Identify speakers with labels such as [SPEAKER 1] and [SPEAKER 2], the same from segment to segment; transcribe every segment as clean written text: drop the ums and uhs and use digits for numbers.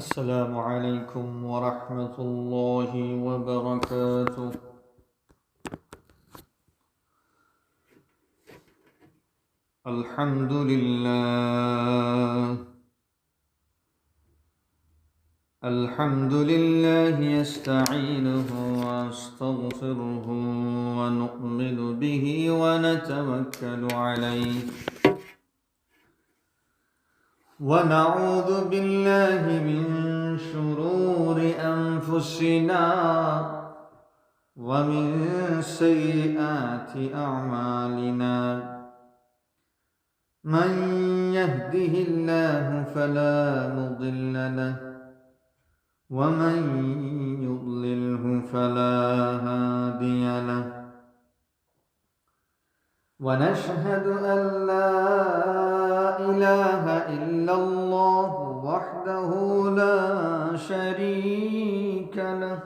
[SPEAKER 1] السلام عليكم ورحمة الله وبركاته. الحمد لله يستعينه واستغفره ونؤمن به ونتوكل عليه ونعوذ بالله من شرور أنفسنا ومن سيئات أعمالنا. من يهده الله فلا مضل له ومن يضلله فلا هادي له. ونشهد أن لا إله إلا الله وحده لا شريك له.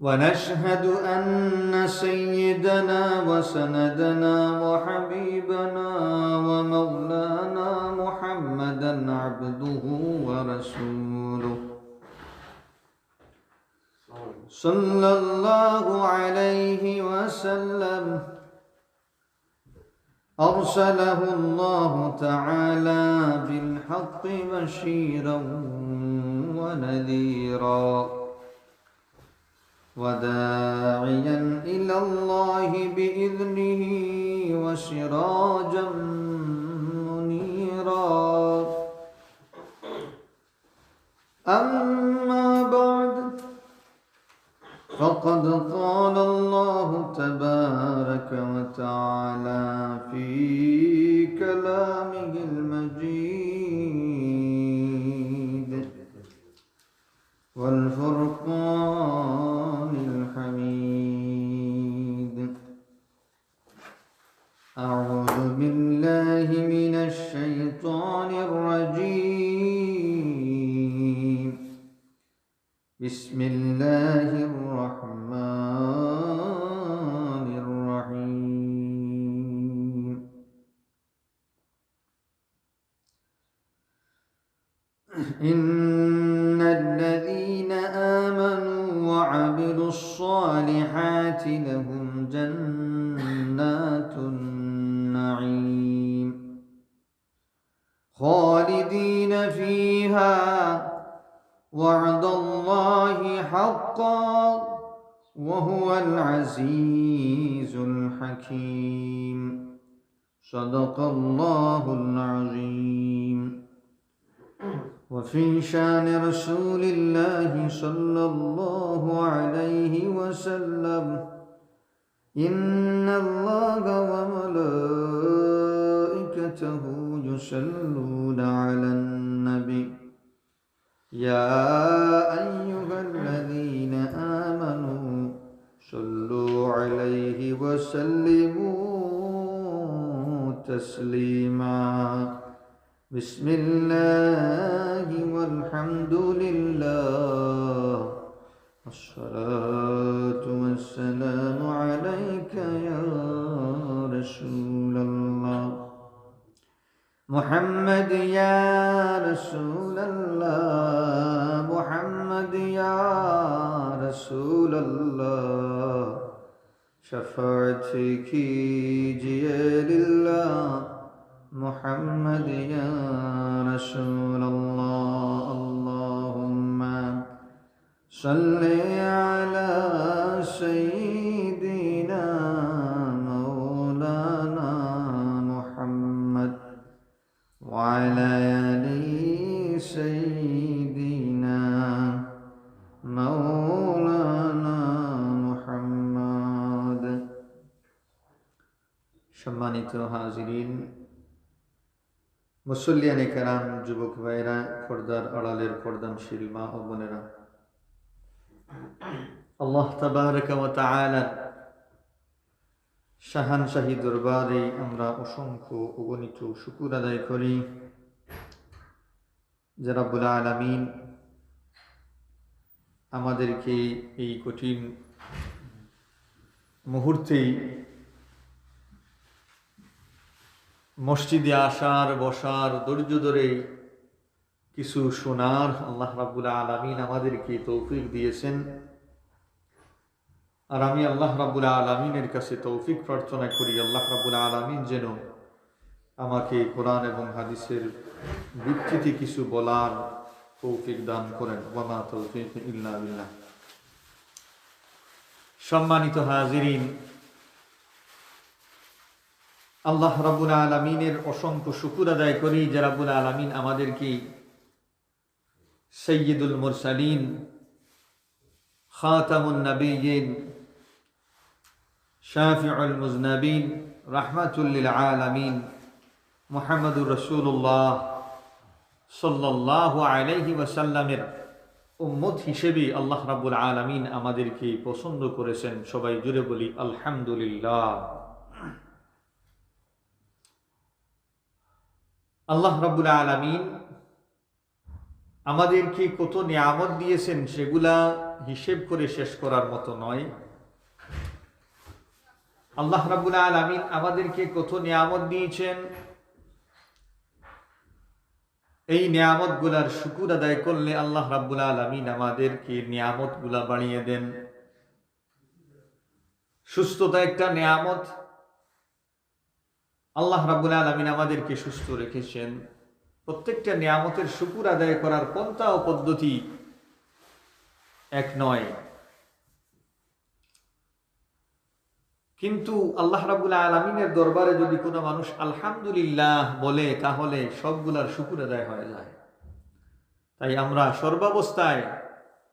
[SPEAKER 1] ونشهد أن سيدنا وسندنا وحبيبنا ومولانا محمدا عبده ورسوله صلى الله عليه وسلم. أرسله الله تعالى بالحق بشيرا ونذيرا وداعيا إلى الله بإذنه وسراجا منيرا. أما بعد فقد قال الله تبارك وتعالى في كلامه المجيد والفرقان الحميد. أعوذ بالله من الشيطان الرجيم. بسم الله الرحمن الرحيم. إن الذين آمنوا وعملوا الصالحات لهم جنات النعيم خالدين فيها وعد الله حقا وهو العزيز الحكيم. صدق الله العظيم. وفي شان رسول الله صلى الله عليه وسلم: إن الله وملائكته يصلون على النبي يا أيها الذين آمنوا صلوا عليه وسلموا تسليما. بسم الله والحمد لله والصلاة والسلام عليك يا رسول الله. محمد يا رسول الله، محمد يا رسول الله. شفاعتي कीजिए लिल्लाह محمد يا رسول الله. اللهم صل على سيدنا مولانا محمد وعلى آل سيدنا مولانا محمد. সম্মানিত হাজিরিন, মুসল্লিয়ানে কেরাম, যুবক ভাইরা, পর্দার আড়ালের পর্দানশীল মা ও বোনেরা, আল্লাহ তাবারaka ওয়া তাআলার শাহানশাহী দরবারে আমরা অসংখ্য অগণিত শুকর আদায় করি যে রব্বুল আলামিন আমাদেরকে এই কঠিন মুহূর্তেই মসজিদে আসার বসার ধৈর্য ধরে কিছু শোনার আল্লাহ রাব্বুল আলামিন আমাদেরকে তৌফিক দিয়েছেন। আর আমি আল্লাহ রাব্বুল আলামিনের কাছে তৌফিক প্রার্থনা করি, আল্লাহ রাব্বুল আলামিন যেন আমাকে কোরআন এবং হাদিসের ভিত্তিতে কিছু বলার তৌফিক দান করেন। ওয়া মা তৌফিক ইল্লা বিল্লাহ। সম্মানিত হাজিরিন, আল্লাহ রাব্বুল আলামিনের অসংখ্য শুকর আদায় করি যে রাব্বুল আলামিন আমাদেরকে সাইয়্যিদুল মুরসালিন, খাতামুন নবিয়্যিন, শাফিউল মুজনাবিন, রাহমাতুল লিল আলামিন মুহাম্মদুর রাসূলুল্লাহ সাল্লাল্লাহু আলাইহি ওয়াসাল্লামের উম্মত হিসেবে আল্লাহ রাব্বুল আলামিন আমাদেরকে পছন্দ করেছেন। সবাই জুড়ে বলি আলহামদুলিল্লাহ। আল্লাহ রাব্বুল আলামিন আমাদেরকে কত নিয়ামত দিয়েছেন সেগুলা হিসেব করে শেষ করার মতো নয়। আল্লাহ রাব্বুল আলামিন আমাদেরকে কত নিয়ামত দিয়েছেন, এই নিয়ামত গুলার শুকর আদায় করলে আল্লাহ রাব্বুল আলামিন আমাদেরকে নিয়ামত গুলা বাড়িয়ে দেন। সুস্থতা একটা নিয়ামত, আল্লাহ রাব্বুল আলামিন আমাদেরকে সুস্থ রেখেছেন। প্রত্যেকটা নিয়ামতের শুকর আদায় করার পন্থা ও পদ্ধতি এক নয়, কিন্তু আল্লাহ রাব্বুল আলামিনের দরবারে যদি কোনো মানুষ আলহামদুলিল্লাহ বলে তাহলে সবগুলার শুকর আদায় হয়ে যায়। তাই আমরা সর্বাবস্থায়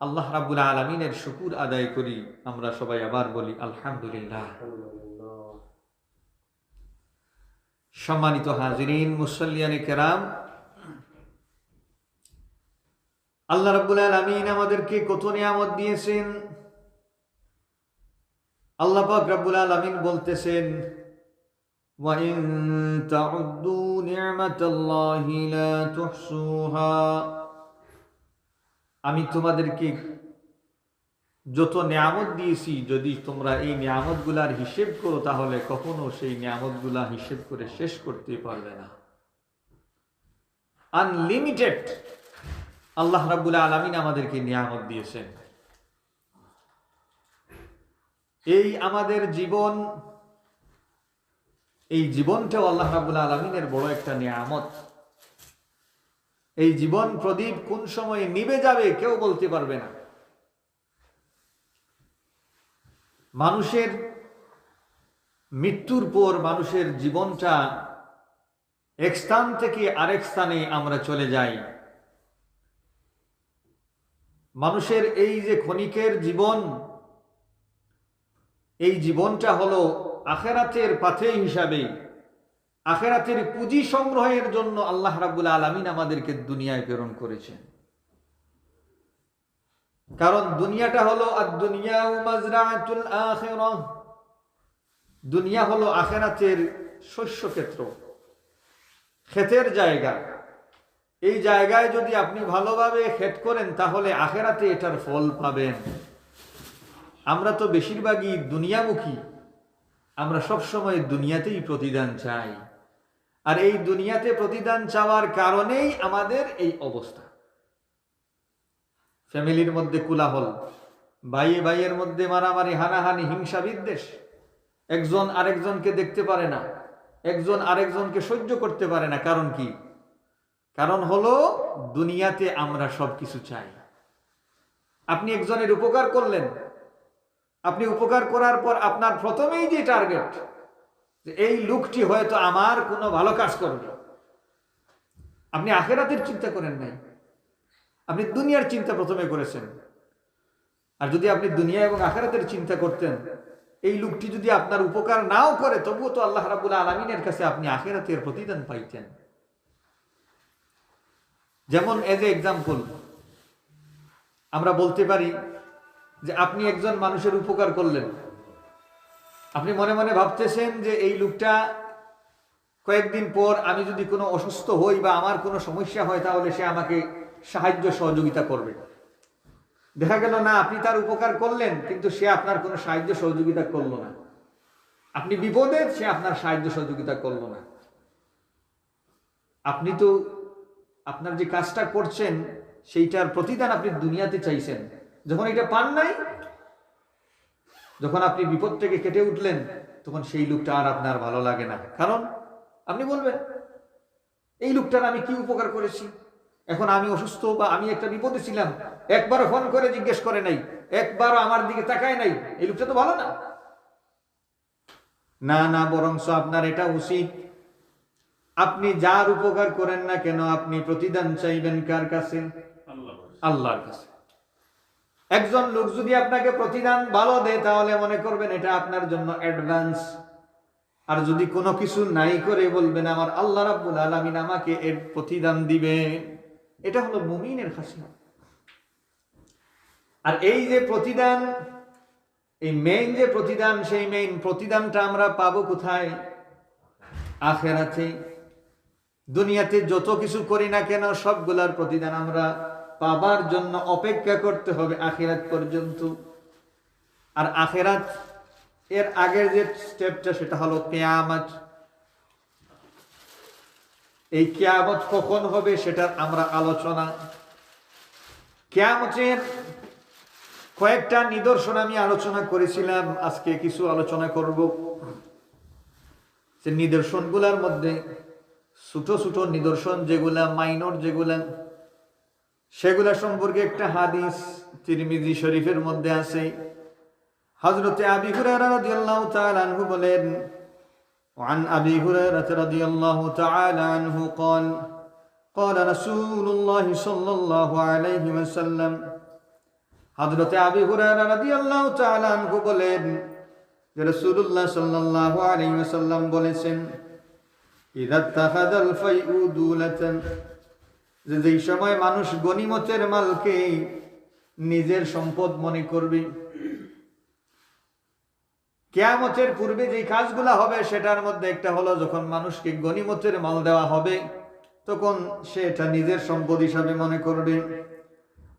[SPEAKER 1] আল্লাহ রাব্বুল আলামিনের শুকর আদায় করি। আমরা সবাই আবার বলি আলহামদুলিল্লাহ। সম্মানিত হাজিরিন, মুসল্লিয়ানে কেরাম, আল্লাহ রাব্বুল আলামিন আমাদেরকে কত নিয়ামত দিয়েছেন। আল্লাহ পাক রাব্বুল আলামিন বলতেছেন, ওয়া ইন তাউদ্দু নি'মাতাল্লাহি লা তুহসুহা। আমি তোমাদেরকে যত নিয়ামত দিয়েছি যদি তোমরা এই নিয়ামতগুলার হিসেব করো তাহলে কখনো সেই নিয়ামতগুলা হিসেব করে শেষ করতে পারবে না। আনলিমিটেড আল্লাহ রাব্বুল আলামিন আমাদেরকে নিয়ামত দিয়েছেন। এই আমাদের জীবন, এই জীবনটাও আল্লাহ রাব্বুল আলামিনের বড় একটা নিয়ামত। এই জীবন প্রদীপ কোন সময় নিভে যাবে কেউ বলতে পারবে না। মানুষের মৃত্যুর পর মানুষের জীবনটা এক স্থান থেকে আরেক স্থানে আমরা চলে যাই। মানুষের এই যে ক্ষণিকের জীবন, এই জীবনটা হলো আখিরাতের পাথেয় হিসাবে, আখিরাতের পুঁজি সংগ্রহের জন্য আল্লাহ রাব্বুল আলামিন আমাদেরকে দুনিয়ায় প্রেরণ করেছেন। কারণ দুনিয়াটা হলো আদ-দুনিয়া মাজরাআতুল আখিরাহ, দুনিয়া হলো আখিরাতের শস্যক্ষেত্র, ক্ষেতের জায়গা। এই জায়গায় যদি আপনি ভালোভাবে ক্ষেত করেন তাহলে আখিরাতে এটার ফল পাবেন। আমরা তো বেশিরভাগই দুনিয়ামুখী, আমরা সবসময় দুনিয়াতেই প্রতিদান চাই। আর এই দুনিয়াতে প্রতিদান চাওয়ার কারণেই আমাদের এই অবস্থা। ফ্যামিলির মধ্যে কোলাহল, ভাইয়ে ভাইয়ের মধ্যে মারামারি, হানাহানি, হিংসা বিদ্বেষ, একজন আরেকজনকে দেখতে পারে না, একজন আরেকজনকে সহ্য করতে পারে না। কারণ কি? কারণ হলো দুনিয়াতে আমরা সবকিছু চাই। আপনি একজনের উপকার করলেন, আপনি উপকার করার পর আপনার প্রথমেই যে টার্গেট যে এই লোকটি হয়তো আমার কোনো ভালো কাজ করবে। আপনি আখিরাতের চিন্তা করেন নাই, আপনি দুনিয়ার চিন্তা প্রথমে করেছেন। আর যদি আপনি দুনিয়া এবং আখিরাতের চিন্তা করতেন, এই লোকটি যদি আপনার উপকার নাও করে তবুও তো আল্লাহ রাব্বুল আলামিনের কাছে আপনি আখিরাতের প্রতিদান পাইতেন। যেমন এজ এ এক্সাম্পল আমরা বলতে পারি যে আপনি একজন মানুষের উপকার করলেন, আপনি মনে মনে ভাবতেছেন যে এই লোকটা কয়েকদিন পর আমি যদি কোনো অসুস্থ হই বা আমার কোনো সমস্যা হয় তাহলে সে আমাকে সাহায্য সহযোগিতা করবে। দেখা গেল না, আপনি তার উপকার করলেন কিন্তু সে আপনার কোনো সাহায্য সহযোগিতা করলো না। আপনি বিপদে, সে আপনার সাহায্য সহযোগিতা করলো না। আপনি তো আপনার যে কাজটা করছেন সেইটার প্রতিদান আপনি দুনিয়াতে চাইছেন, যখন এটা পান নাই, যখন আপনি বিপদ থেকে কেটে উঠলেন, তখন সেই লোকটা আর আপনার ভালো লাগে না। কারণ আপনি বলবেন এই লোকটার আমি কি উপকার করেছি, এখন আমি অসুস্থ বা আমি একটা বিপদে ছিলাম, একবারও ফোন করে জিজ্ঞেস করে নাই, একবারও আমার দিকে তাকায় নাই, এই লোকটা তো ভালো না। না না, বরঞ্চ আপনার এটা উচিত, আপনি যার উপকার করেন না কেন আপনি প্রতিদান চাইবেন কার কাছে? আল্লাহর কাছে। একজন লোক যদি আপনাকে প্রতিদান ভালো দেয় তাহলে মনে করবেন এটা আপনার জন্য অ্যাডভান্স, আর যদি কোনো কিছু নাই করে বলবেন আমার আল্লাহ রাব্বুল আলামিন আমাকে এর প্রতিদান দিবে। এটা হলো মুমিনের খাসিয়ত। আর এই যে প্রতিদান, এই মেইন যে প্রতিদান, সেই মেইন প্রতিদানটা আমরা পাবো কোথায়? আখিরাতে। দুনিয়াতে যত কিছু করি না কেন সবগুলার প্রতিদান আমরা পাবার জন্য অপেক্ষা করতে হবে আখিরাত পর্যন্ত। আর আখিরাত এর আগের যে স্টেপটা সেটা হলো কিয়ামত। এই কিয়ামত কখন হবে সেটার আমরা আলোচনা। কিয়ামতের কয়েকটা নিদর্শন আমি আলোচনা করেছিলাম, আজকে কিছু আলোচনা করব। যে নিদর্শনগুলোর মধ্যে ছোট ছোট নিদর্শন যেগুলা মাইনর যেগুলা, সেগুলা সম্পর্কে একটা হাদিস তিরমিজি শরীফের মধ্যে আছে। হযরতে আবী হুরায়রা রাদিয়াল্লাহু তাআলা আনহু বলেন, وعن أبي هريرة رضي الله تعالى عنه قال قال رسول الله صلى الله عليه وسلم হযরতে আবী হুরায়রা রাদিয়াল্লাহু তাআলা আনহু বলেন যে রাসূলুল্লাহ সাল্লাল্লাহু আলাইহি ওয়াসাল্লাম বলেছেন, ইযা তাখাযাল ফাইউ দুলাতান, যে সময় মানুষ গনিমতের মালকে নিজের সম্পদ মনে করবে। কিয়ামতের পূর্বে যে কাজগুলা হবে সেটার মধ্যে একটা হলো যখন মানুষকে গনিমতের মাল দেওয়া হবে তখন সে এটা নিজের সম্পদ হিসাবে মনে করবে।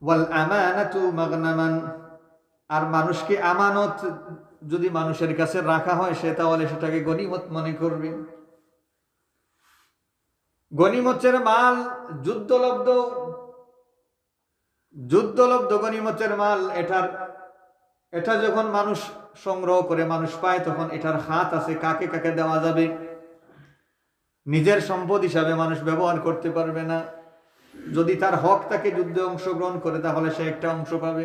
[SPEAKER 1] ওয়াল আমানাতু মাগনামান, আর মানুষকে আমানত যদি মানুষের কাছে রাখা হয় সে তাহলে সেটাকে গনিমত মনে করবে। গনিমতের মাল যুদ্ধলব্ধ গনিমতের মাল, এটা যখন মানুষ সংগ্রহ করে মানুষ পায় তখন এটার হাত আছে কাকে কাকে দেওয়া যাবে। নিজের সম্পদ হিসাবে মানুষ ব্যবহার করতে পারবে না। যদি তার হক তাকে যুদ্ধে অংশগ্রহণ করে তাহলে সে একটা অংশ পাবে,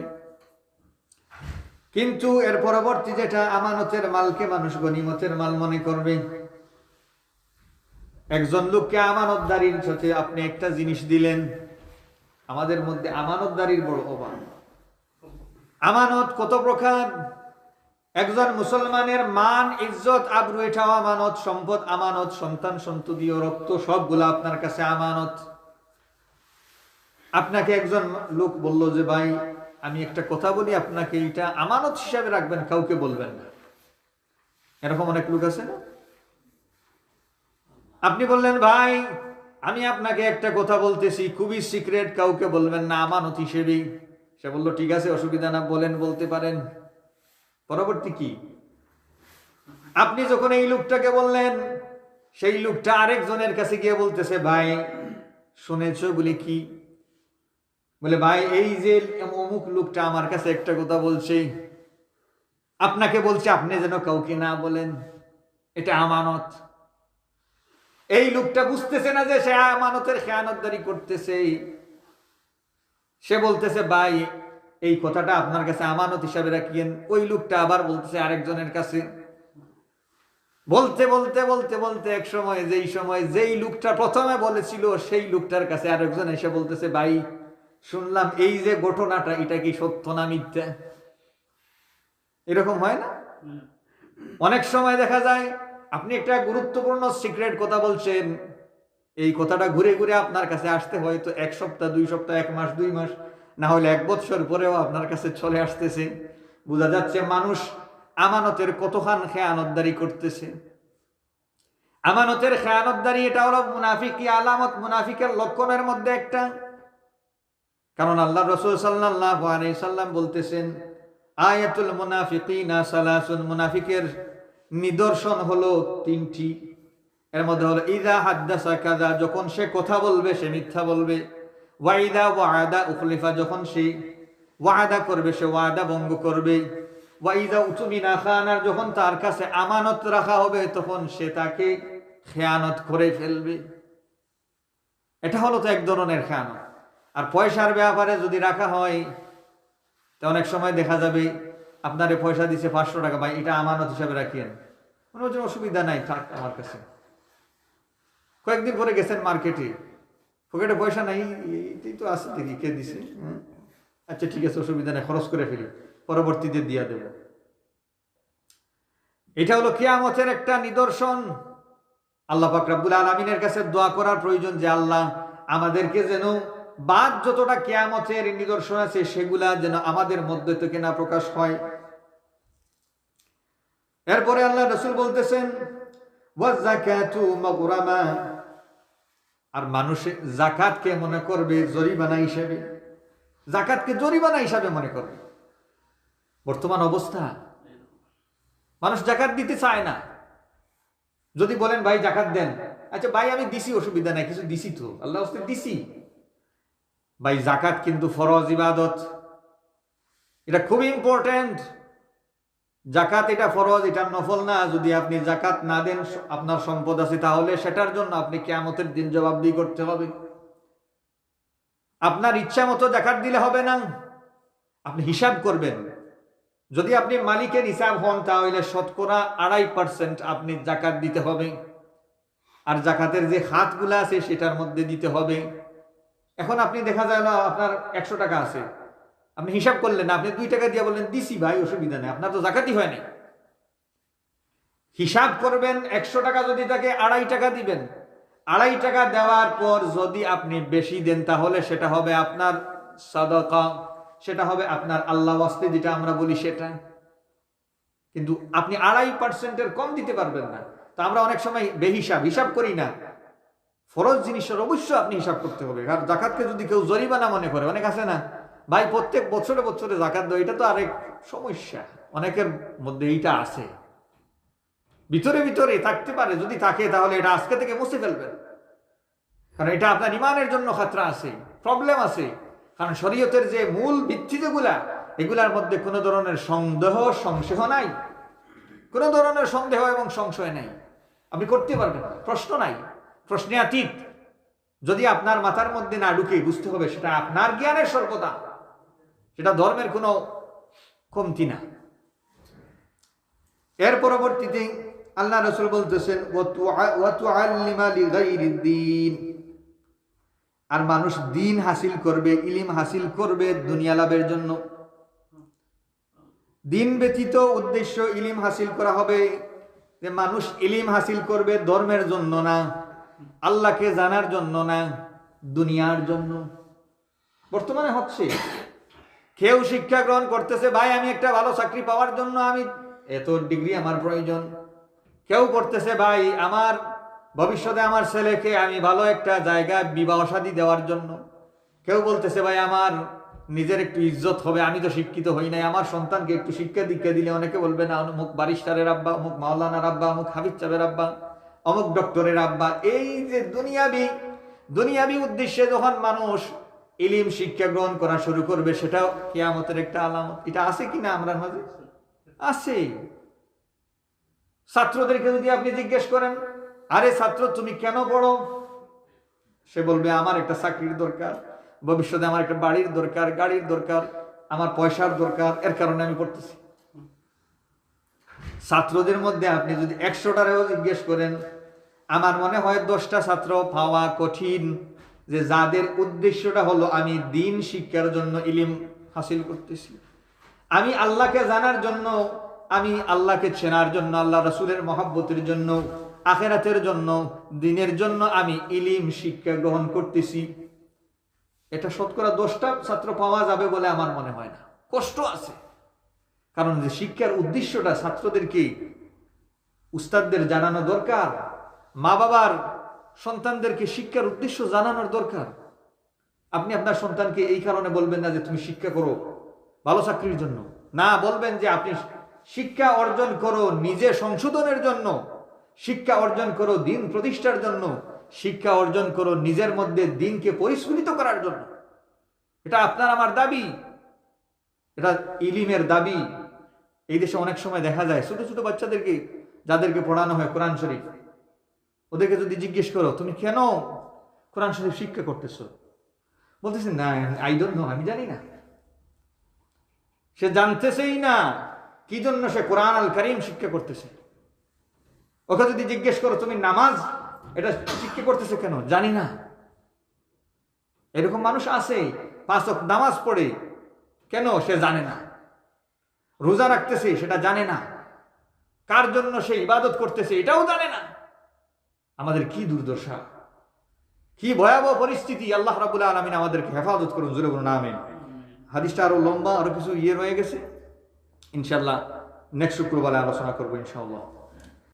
[SPEAKER 1] কিন্তু এর পরবর্তী যেটা আমানতের মালকে মানুষ গনিমতের মাল মনে করবে। একজন লোককে আমানতদারির সাথে আপনি একটা জিনিস দিলেন, আমাদের মধ্যে আমানতদারির বড় অভাব। আমানত কত প্রকার, একজন মুসলমানের মান ইজ্জত আবরু এটাও আমানত, সম্পদ আমানত, সন্তান সন্ততি ও রক্ত সবগুলো আপনার কাছে আমানত। আপনাকে একজন লোক বলল যে ভাই আমি একটা কথা বলি, আপনাকে এটা আমানত হিসাবে রাখবেন, কাউকে বলবেন না। এরকম অনেক লোক আছে না? আপনি বললেন ভাই আমি আপনাকে একটা কথা বলতেছি, খুবই সিক্রেট, কাউকে বলবেন না, আমানত হিসেবেই। সে বলল ঠিক আছে, অসুবিধা না, বলেন, বলতে পারেন। পরবর্তী কি? আপনি যখন এই লোকটাকে বললেন, সেই লোকটা আরেকজনের কাছে গিয়ে বলতেছে ভাই শুনেছ বলে কি? বলে ভাই এই যে অমুক লোকটা আমার কাছে একটা কথা বলছে, আপনাকে বলছে আপনি যেন কাউকে না বলেন, এটা আমানত। এই লোকটা বুঝতেছে না যে সে আমানতের খেয়ানতদারি করতেছে। সে বলতেছে ভাই এই কথাটা আপনার কাছে আমানত হিসাবে রাখিয়েন। ওই লোকটা আবার বলতেছে আরেকজনের কাছে। বলতে বলতে বলতে বলতে এক সময় যেই লোকটা প্রথমে বলেছিল সেই লোকটার কাছে আরেকজন এসে বলতেছে ভাই শুনলাম এই যে ঘটনাটা এটা কি সত্য না মিথ্যা? এরকম হয় না? অনেক সময় দেখা যায় আপনি একটা গুরুত্বপূর্ণ সিক্রেট কথা বলছেন, এই কথাটা ঘুরে ঘুরে আপনার কাছে আসতে হয়তো 1 সপ্তাহ 2 সপ্তাহ 1 মাস 2 মাস না হলে 1 বছর পরেও আপনার কাছে চলে আসতেছে। বোঝা যাচ্ছে মানুষ আমানতের কতখান খেয়ানতদারি করতেছে। আমানতের খেয়ানতদারি এটা হলো মুনাফিকি আলামত, মুনাফিকের লক্ষণের মধ্যে একটা। কারণ আল্লাহ রাসূল সাল্লাল্লাহু আলাইহি সাল্লাম বলতেছেন আয়াতুল মুনাফিকিনা সালাসুন, মুনাফিকের নিদর্শন হলো 3টি। এর মধ্যে হলো ইদা হাদ্দাসা কাযা, যখন সে কথা বলবে সে মিথ্যা বলবে। ওয়াইদা ওয়াদা উখলিফা, যখন সে ওয়াদা করবে সে ওয়াদা ভঙ্গ করবে। ওয়াইদা উতুমিনা খানার, যখন তার কাছে আমানত রাখা হবে তখন সে তাকে খেয়ানত করে ফেলবে। এটা হলো তো এক ধরনের খেয়ানত। আর পয়সার ব্যাপারে যদি রাখা হয়, তো অনেক সময় দেখা যাবে আপনারে পয়সা দিচ্ছে 500 টাকা, ভাই এটা আমানত হিসাবে রাখিয়েন, কোনো অসুবিধা নাই, থাক আমার কাছে। কয়েকদিন পরে গেছেন মার্কেটে, পকেটে পয়সা নাই, এই তো আছে, দেখি কে দিছে, আচ্ছা ঠিক আছে অসুবিধা নেই, খরচ করে ফেলি, পরবর্তীতে দিয়া দেব। এটা হলো কিয়ামতের একটা নিদর্শন। আল্লাহ পাক রব্বুল আলামিনের কাছে দোয়া করার প্রয়োজন যে আল্লাহ আমাদেরকে যেন বাদ যতটা কিয়ামতের নিদর্শন আছে সেগুলা যেন আমাদের মধ্যে থেকে না প্রকাশ হয়। এরপরে আল্লাহ রাসূল বলতেছেন ওয়াযাকাতু মাগরামা, আর মানুষ যাকাতকে মনে করবে জরিমানা হিসেবে, যাকাতকে জরিমানা হিসাবে মনে করবে। বর্তমান অবস্থা, মানুষ যাকাত দিতে চায় না। যদি বলেন ভাই যাকাত দেন, আচ্ছা ভাই আমি দিছি, অসুবিধা নাই, কিছু দিছি তো, আল্লাহ ওয়াস্তে দিছি। ভাই যাকাত কিন্তু ফরজ ইবাদত, এটা খুব ইম্পর্টেন্ট। যাকাত এটা ফরজ, এটা নফল না। যদি আপনি যাকাত না দেন, আপনার সম্পদ আছে, তাহলে সেটার জন্য আপনি কিয়ামতের দিন জবাবদিহি করতে হবে। আপনার ইচ্ছা মতো যাকাত দিলে হবে না, আপনি হিসাব করবেন। যদি আপনি মালিকের হিসাব হন তাহলে শতকরা 2.5% আপনি যাকাত দিতে হবে। আর যাকাতের যে খাতগুলো আছে সেটার মধ্যে দিতে হবে। এখন আপনি দেখা যায় না আপনার 100 টাকা আছে, আপনি হিসাব করলেন না, আপনি 2 টাকা দিয়ে বললেন দিছি ভাই অসুবিধা নেই, আপনার তো যাকাতই হয় নাই। হিসাব করবেন, 100 টাকা যদি তাকে 2.5 টাকা দিবেন, 2.5 টাকা দেওয়ার পর যদি আপনি বেশি দেন তাহলে সেটা হবে আপনার সাদাকা, সেটা হবে আপনার আল্লাহ ওয়াস্তে যেটা আমরা বলি সেটা। কিন্তু আপনি 2.5% কম দিতে পারবেন না। তো আমরা অনেক সময় হিসাব করি না। ফরজ জিনিসের অবশ্যই আপনি হিসাব করতে হবে। আর যাকাতকে যদি কেউ জরিমানা মনে করে, অনেক আছে না ভাই প্রত্যেক বছরে বছরে যাকাত দেয়, এটা তো আরেক সমস্যা। অনেকের মধ্যে এইটা আছে, ভিতরে ভিতরে থাকতে পারে, যদি থাকে তাহলে এটা আজকে থেকে মুছে ফেলবেন, কারণ এটা আপনার ইমানের জন্য খাতরা আছে, প্রবলেম আছে। কারণ শরীয়তের যে মূল ভিত্তি যেগুলা, এগুলার মধ্যে কোনো ধরনের সংশয় নাই, কোনো ধরনের সন্দেহ এবং সংশয় নাই, আপনি করতে পারবেন, প্রশ্ন নাই, প্রশ্নাতীত। যদি আপনার মাথার মধ্যে না ঢুকে, বুঝতে হবে সেটা আপনার জ্ঞানের স্বল্পতা, সেটা ধর্মের কোনো কমতি না। এর পরবর্তীতে আল্লাহ রাসূল বলতেছেন ওয়া তুআল্লিমা লিগাইরিদ্দিন, আর মানুষ দিন হাসিল করবে, ইলম হাসিল করবে দুনিয়া লাভের জন্য। দিন ব্যতীত উদ্দেশ্য ইলম হাসিল করা হবে, যে মানুষ ইলম হাসিল করবে ধর্মের জন্য না, আল্লাহকে জানার জন্য না, দুনিয়ার জন্য। বর্তমানে হচ্ছে কেউ শিক্ষা গ্রহণ করতেছে ভাই আমি একটা ভালো চাকরি পাওয়ার জন্য আমি এত ডিগ্রি আমার প্রয়োজন। কেউ করতেছে ভাই আমার ভবিষ্যতে আমার ছেলেকে আমি ভালো একটা জায়গায় বিবাহ শাদী দেওয়ার জন্য। কেউ বলতেছে ভাই আমার নিজের একটু ইজ্জত হবে, আমি তো শিক্ষিত হই নাই, আমার সন্তানকে একটু শিক্ষা দীক্ষা দিলে অনেকে বলবে না অমুক বারিস্টারের আব্বা, অমুক মাওলানার আব্বা, অমুক হাফিজ সাহেবের আব্বা, অমুক ডক্টরের আব্বা। এই যে দুনিয়াবি উদ্দেশ্যে যখন মানুষ ইলম শিক্ষা গ্রহণ করা শুরু করবে, সেটাও কিয়ামতের একটা আলামত। এটা আছে কিনা আমরা মাঝে? আছে। ছাত্রদেরকে যদি আপনি জিজ্ঞেস করেন, আরে ছাত্র তুমি কেন পড়ো, সে বলবে আমার একটা চাকরির দরকার, ভবিষ্যতে আমার একটা বাড়ির দরকার, গাড়ির দরকার, আমার পয়সার দরকার, এর কারণে আমি পড়তেছি। ছাত্রদের মধ্যে আপনি যদি 100টারেও জিজ্ঞেস করেন, আমার মনে হয় 10টা ছাত্র পাওয়া কঠিন যে যাদের উদ্দেশ্যটা হলো আমি দিন শিক্ষার জন্য ইলম হাসিল করতেছি, আমি আল্লাহকে জানার জন্য, আমি আল্লাহকে চেনার জন্য, আল্লাহ রাসূলের মহব্বতের জন্য, আখিরাতের জন্য, দিনের জন্য আমি ইলম শিক্ষা গ্রহণ করতেছি। এটা শতকরা 10টা ছাত্র পাওয়া যাবে বলে আমার মনে হয় না, কষ্ট আছে। কারণ যে শিক্ষার উদ্দেশ্যটা ছাত্রদেরকে উস্তাদদের জানানো দরকার, মা বাবার সন্তানদেরকে শিক্ষার উদ্দেশ্য জানানোর দরকার। আপনি আপনার সন্তানকে এই কারণে বলবেন না যে তুমি শিক্ষা করো ভালো চাকরির জন্য, না, বলবেন যে আপনি শিক্ষা অর্জন করো নিজে সংশোধনের জন্য, শিক্ষা অর্জন করো দিন প্রতিষ্ঠার জন্য, শিক্ষা অর্জন করো নিজের মধ্যে দিনকে পরিস্ফুটিত করার জন্য। এটা আপনার আমার দাবি, এটা ইলিমের দাবি। এই দেশে অনেক সময় দেখা যায় ছোট ছোট বাচ্চাদেরকে, যাদেরকে পড়ানো হয় কোরআন শরীফ, ওদেরকে যদি জিজ্ঞেস করো তুমি কেন কোরআন শরীফ শিক্ষা করতেছো, বলতেছে না আই ডোন্ট নো, আমি জানি না। সে জানতেছেই না কি জন্য সে কোরআন আল কারীম শিক্ষা করতেছে। ওকে যদি জিজ্ঞেস করো তুমি নামাজ এটা শিক্ষা করতেছো কেন, জানি না। এরকম মানুষ আছে, 5 ওয়াক্ত নামাজ পড়ে, কেন সে জানে না। রোজা রাখতেছে সেটা জানে না, কার জন্য সে ইবাদত করতেছে এটাও জানে না। আমাদের কি দুর্দশা, কি ভয়াবহ পরিস্থিতি। আল্লাহ রাব্বুল আলামিন আমাদেরকে হেফাজত করুন, জোরে বলুন আমিন। হাদিসটা আরো লম্বা, আরো কিছু রয়ে গেছে, ইনশাআল্লাহ নেক্সট শুক্রবারে আলোচনা করবো ইনশাআল্লাহ।